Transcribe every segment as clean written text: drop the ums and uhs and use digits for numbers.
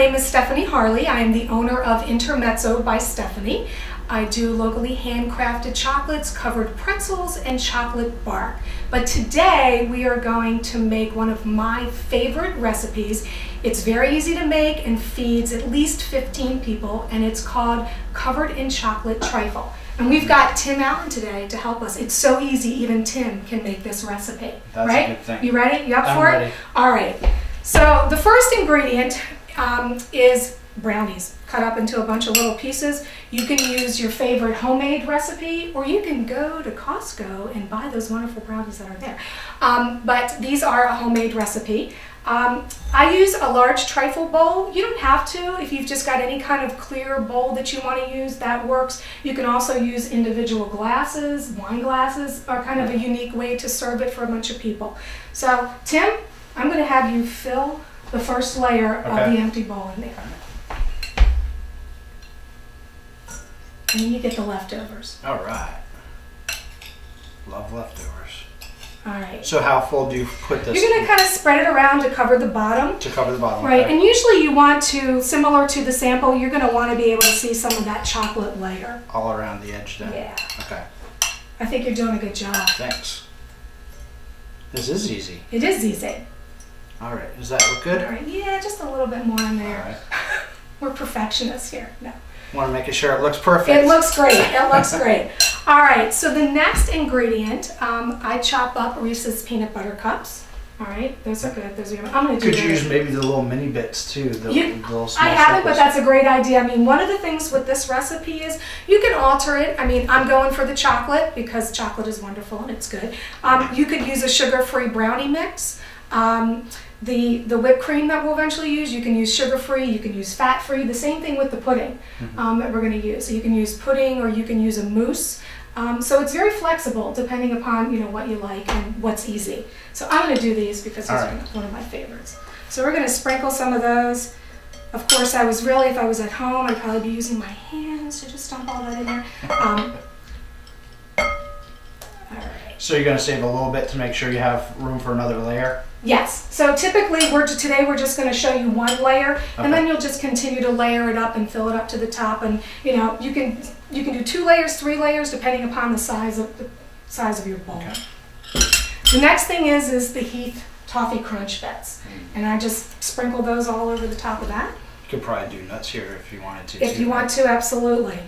name is Stephanie Harley. I am the owner of Intermezzo by Stephanie. I do locally handcrafted chocolates, covered pretzels, and chocolate bark. But today we are going to make one of my favorite recipes. It's very easy to make and feeds at least 15 people, and it's called Covered in Chocolate Trifle. And we've got Tim Allen today to help us. It's so easy, even Tim can make this recipe. That's right? a good thing. You ready? You up for I'm ready. it? All right. So the first ingredient is brownies, cut up into a bunch of little pieces. You can use your favorite homemade recipe, or you can go to Costco and buy those wonderful brownies that are there. But these are a homemade recipe. I use a large trifle bowl. You don't have to. If you've just got any kind of clear bowl that you want to use, that works. You can also use individual glasses. Wine glasses are kind of a unique way to serve it for a bunch of people. So, Tim, I'm going to have you fill the first layer of the empty bowl in there. And then you get the leftovers. All right. Love leftovers. All right. So how full do you put this? You're going to kind of spread it around to cover the bottom. To cover the bottom. Right, okay. and usually you want to, similar to the sample, you're going to want to be able to see some of that chocolate layer. All around the edge then? Yeah. Okay. I think you're doing a good job. Thanks. This is easy. It is easy. All right. Does that look good? All right, yeah, just a little bit more in there. All right. We're perfectionists here. No. Want to make sure it looks perfect. It looks great. It looks great. All right, so the next ingredient, I chop up Reese's peanut butter cups. All right, those are good. Those are good. I'm going to do Could you use maybe the little mini bits too? The little small I haven't, but circles? that's a great idea. I mean, one of the things with this recipe is you can alter it. I mean, I'm going for the chocolate because chocolate is wonderful and it's good. You could use a sugar-free brownie mix. The whipped cream that we'll eventually use, you can use sugar-free, you can use fat-free. The same thing with the pudding that we're going to use. So you can use pudding or you can use a mousse. So it's very flexible depending upon what you like and what's easy. So I'm going to do these because these are one of my favorites. So we're going to sprinkle some of those. Of course, if I was at home, I'd probably be using my hands to just dump all that in there. All right. So you're going to save a little bit to make sure you have room for another layer? Yes. So typically, today we're just going to show you one layer, and then you'll just continue to layer it up and fill it up to the top. And you can do 2 layers, 3 layers, depending upon the size of your bowl. Okay. The next thing is the Heath Toffee Crunch Bits, and I just sprinkle those all over the top of that. You could probably do nuts here if you wanted to. If you want to, absolutely.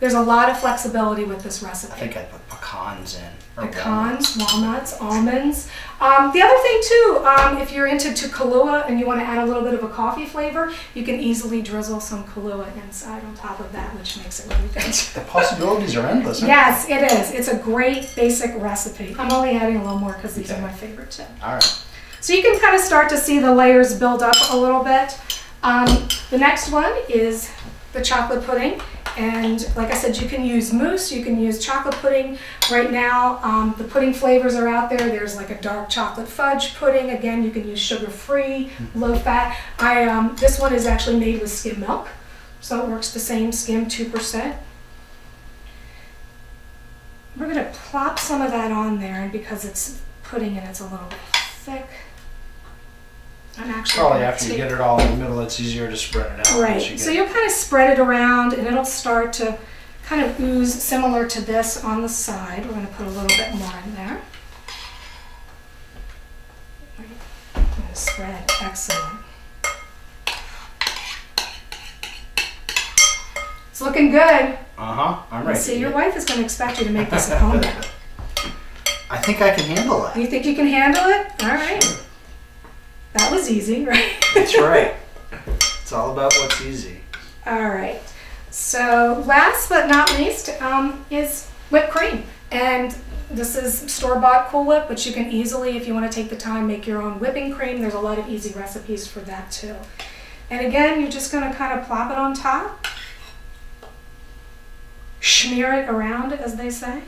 There's a lot of flexibility with this recipe. I think I'd put pecans in. Or Pecans, walnuts, almonds. The other thing too, if you're into Kahlua and you want to add a little bit of a coffee flavor, you can easily drizzle some Kahlua inside on top of that, which makes it really good. The possibilities are endless. Yes, it is. It's a great basic recipe. I'm only adding a little more because these are my favorite too. All right. So you can kind of start to see the layers build up a little bit. The next one is the chocolate pudding. And like I said, you can use mousse, you can use chocolate pudding. Right now, the pudding flavors are out there. There's like a dark chocolate fudge pudding. Again, you can use sugar-free, low-fat. This one is actually made with skim milk, so it works the same, skim 2%. We're gonna plop some of that on there, and because it's pudding and it's a little bit thick, I'm actually Probably after you get it all in the middle, it's easier to spread it out. Right, so you'll kind of spread it around and it'll start to kind of ooze similar to this on the side. We're going to put a little bit more in there. I'm going to spread, excellent. It's looking good. I'm ready. See, your wife is going to expect you to make this at home now. I think I can handle that. You think you can handle it? All right. That was easy, right? That's right. It's all about what's easy. All right. So last but not least is whipped cream. And this is store-bought Cool Whip, but you can easily, if you want to take the time, make your own whipping cream. There's a lot of easy recipes for that too. And again, you're just going to kind of plop it on top. Smear it around, as they say.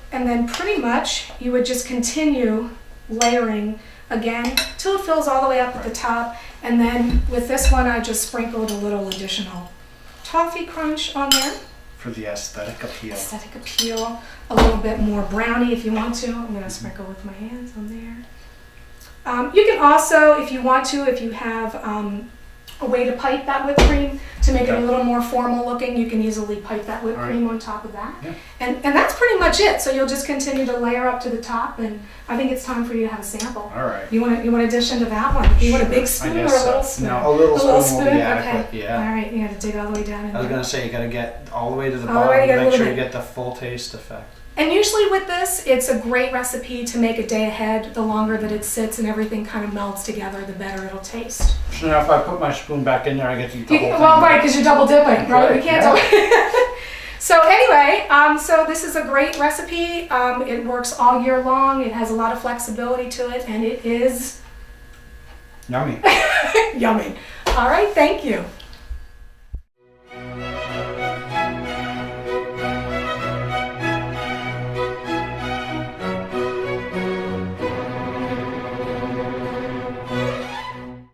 And then pretty much you would just continue layering again till it fills all the way up at the top. And then with this one, I just sprinkled a little additional toffee crunch on there. For the aesthetic appeal. Aesthetic appeal. A little bit more brownie if you want to. I'm going to sprinkle with my hands on there. You can also, if you want to, if you have a way to pipe that whipped cream to make it a Okay. little more formal looking, you can easily pipe that whipped All right. cream on top of that. Yeah. And that's pretty much it. So you'll just continue to layer up to the top, and I think it's time for you to have a sample. All right. You want to dish into that one? You want a big I spoon or a guess little so. spoon? No, a little spoon will be Okay. adequate. Yeah. All right, you got to dig all the way down in I was there. gonna say you gotta get all the way to the All the way, bottom you to got a make little sure you bit. get the full taste effect. And usually with this, it's a great recipe to make a day ahead. The longer that it sits and everything kind of melds together, the better it'll taste. So now if I put my spoon back in there, I get to eat the whole thing. Well, right, because you're double dipping, right? Right, We can't do So anyway, so this is a great recipe. It works all year long. It has a lot of flexibility to it, and it is Yummy. yummy. All right, thank you.